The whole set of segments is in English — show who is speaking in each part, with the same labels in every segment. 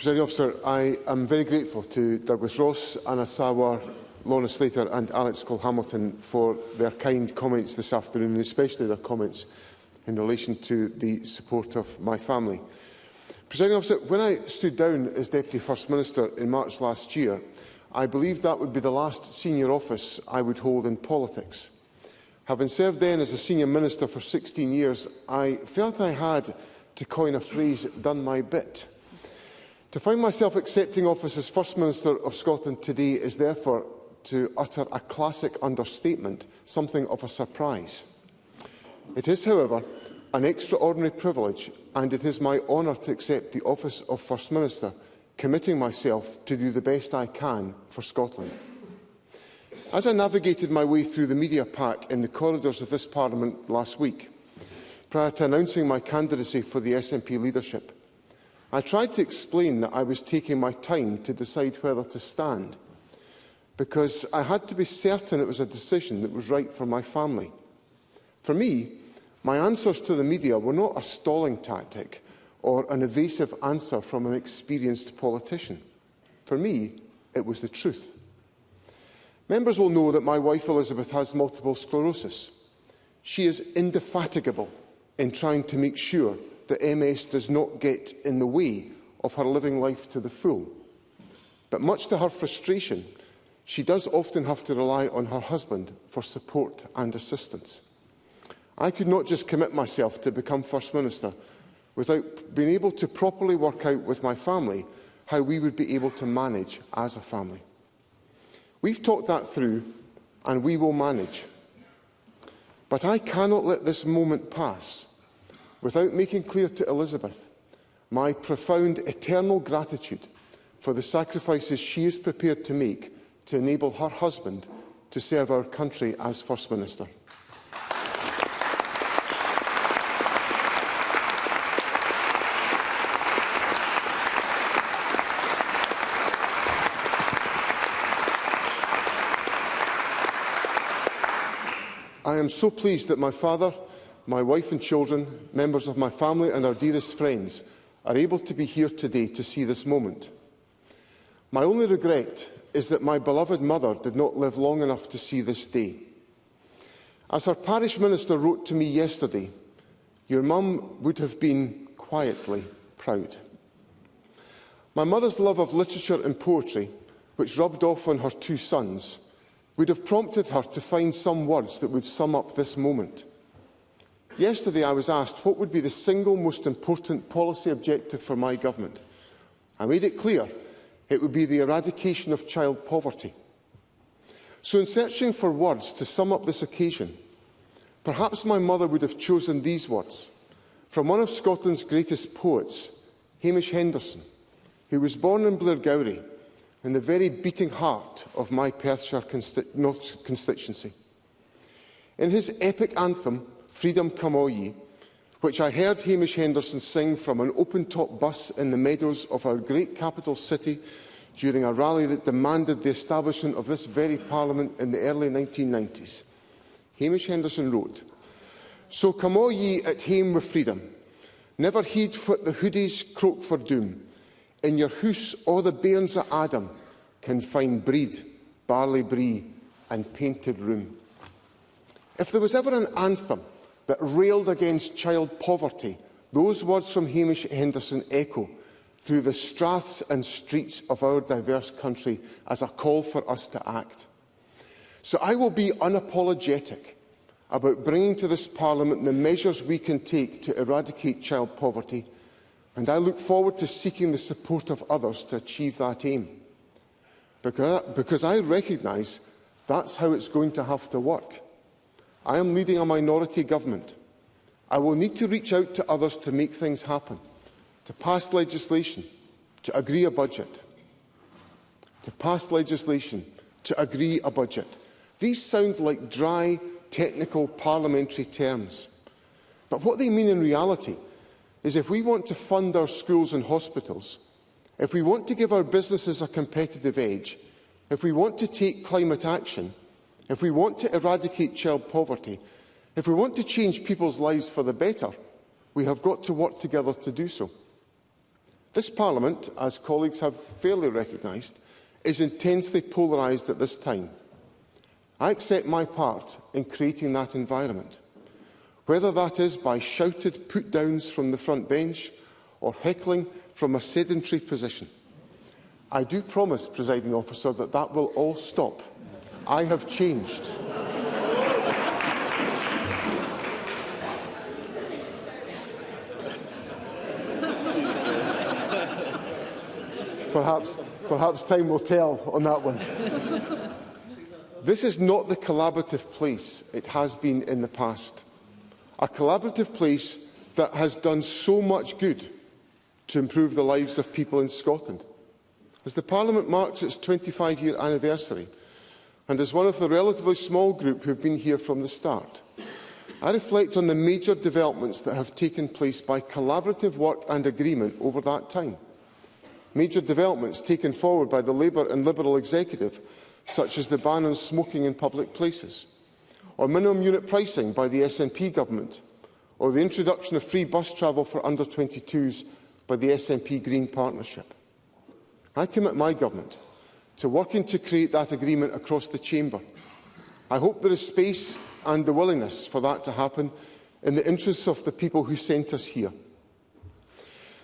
Speaker 1: Presiding Officer, I am very grateful to Douglas Ross, Anna Sawar, Lorna Slater and Alex Cole-Hamilton for their kind comments this afternoon, and especially their comments in relation to the support of my family. Presiding Officer, when I stood down as Deputy First Minister in March last year, I believed that would be the last senior office I would hold in politics. Having served then as a senior minister for 16 years, I felt I had, to coin a phrase, done my bit. To find myself accepting office as First Minister of Scotland today is therefore, to utter a classic understatement, something of a surprise. It is, however, an extraordinary privilege, and it is my honour to accept the office of First Minister, committing myself to do the best I can for Scotland. As I navigated my way through the media pack in the corridors of this Parliament last week, prior to announcing my candidacy for the SNP leadership, I tried to explain that I was taking my time to decide whether to stand, because I had to be certain it was a decision that was right for my family. For me, my answers to the media were not a stalling tactic or an evasive answer from an experienced politician. For me, it was the truth. Members will know that my wife Elizabeth has multiple sclerosis. She is indefatigable in trying to make sure that MS does not get in the way of her living life to the full. But much to her frustration, she does often have to rely on her husband for support and assistance. I could not just commit myself to become First Minister without being able to properly work out with my family how we would be able to manage as a family. We've talked that through, and we will manage. But I cannot let this moment pass without making clear to Elizabeth my profound eternal gratitude for the sacrifices she is prepared to make to enable her husband to serve our country as First Minister. I am so pleased that my father, my wife and children, members of my family and our dearest friends are able to be here today to see this moment. My only regret is that my beloved mother did not live long enough to see this day. As her parish minister wrote to me yesterday, your mum would have been quietly proud. My mother's love of literature and poetry, which rubbed off on her two sons, would have prompted her to find some words that would sum up this moment. Yesterday I was asked what would be the single most important policy objective for my government. I made it clear it would be the eradication of child poverty. So in searching for words to sum up this occasion, perhaps my mother would have chosen these words from one of Scotland's greatest poets, Hamish Henderson, who was born in Blairgowrie, in the very beating heart of my Perthshire North constituency. In his epic anthem, Freedom Come All Ye, which I heard Hamish Henderson sing from an open-top bus in the meadows of our great capital city during a rally that demanded the establishment of this very Parliament in the early 1990s. Hamish Henderson wrote, "So come all ye at hame with freedom, never heed what the hoodies croak for doom. In your house all the bairns of Adam can find breed, barley brie and painted room." If there was ever an anthem that railed against child poverty, those words from Hamish Henderson echo through the straths and streets of our diverse country as a call for us to act. So I will be unapologetic about bringing to this Parliament the measures we can take to eradicate child poverty, and I look forward to seeking the support of others to achieve that aim. Because I recognise that's how it's going to have to work. I am leading a minority government. I will need to reach out to others to make things happen, to pass legislation, to agree a budget. To pass legislation, to agree a budget. These sound like dry, technical parliamentary terms. But what they mean in reality is if we want to fund our schools and hospitals, if we want to give our businesses a competitive edge, if we want to take climate action, if we want to eradicate child poverty, if we want to change people's lives for the better, we have got to work together to do so. This Parliament, as colleagues have fairly recognised, is intensely polarised at this time. I accept my part in creating that environment, whether that is by shouted put-downs from the front bench or heckling from a sedentary position. I do promise, Presiding Officer, that that will all stop. I have changed. Perhaps time will tell on that one. This is not the collaborative place it has been in the past. A collaborative place that has done so much good to improve the lives of people in Scotland. As the Parliament marks its 25-year anniversary, and as one of the relatively small group who have been here from the start, I reflect on the major developments that have taken place by collaborative work and agreement over that time. Major developments taken forward by the Labour and Liberal executive, such as the ban on smoking in public places, or minimum unit pricing by the SNP government, or the introduction of free bus travel for under-22s by the SNP Green Partnership. I commit my government to working to create that agreement across the chamber. I hope there is space and the willingness for that to happen in the interests of the people who sent us here.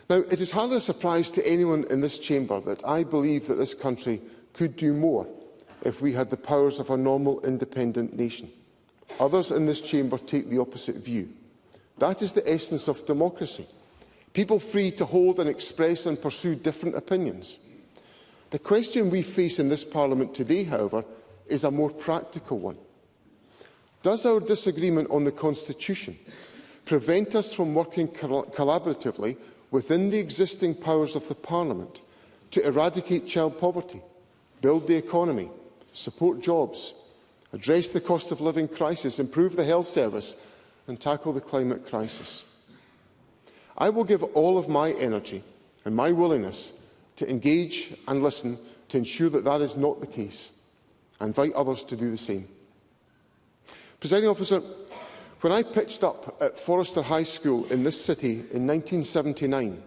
Speaker 1: Now, it is hardly a surprise to anyone in this chamber that I believe that this country could do more if we had the powers of a normal, independent nation. Others in this chamber take the opposite view. That is the essence of democracy. People free to hold and express and pursue different opinions. The question we face in this Parliament today, however, is a more practical one. Does our disagreement on the Constitution prevent us from working collaboratively within the existing powers of the Parliament to eradicate child poverty, build the economy, support jobs, address the cost of living crisis, improve the health service and tackle the climate crisis? I will give all of my energy and my willingness to engage and listen to ensure that that is not the case. I invite others to do the same. Presiding Officer, when I pitched up at Forrester High School in this city in 1979,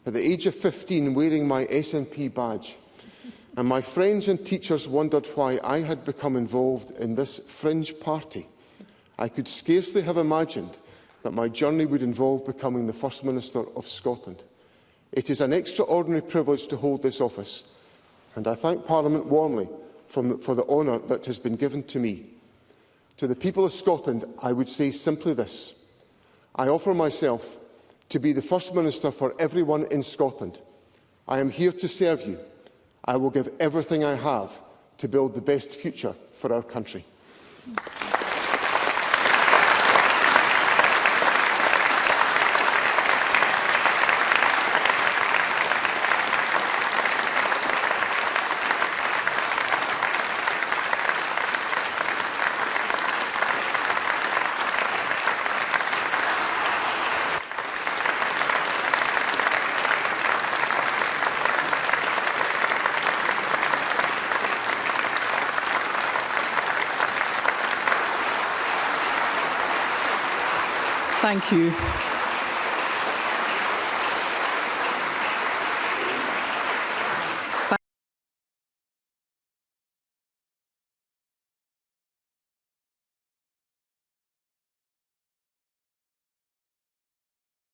Speaker 1: at the age of 15 wearing my SNP badge, and my friends and teachers wondered why I had become involved in this fringe party, I could scarcely have imagined that my journey would involve becoming the First Minister of Scotland. It is an extraordinary privilege to hold this office, and I thank Parliament warmly for the honour that has been given to me. To the people of Scotland, I would say simply this: I offer myself to be the First Minister for everyone in Scotland. I am here to serve you. I will give everything I have to build the best future for our country.
Speaker 2: Thank you.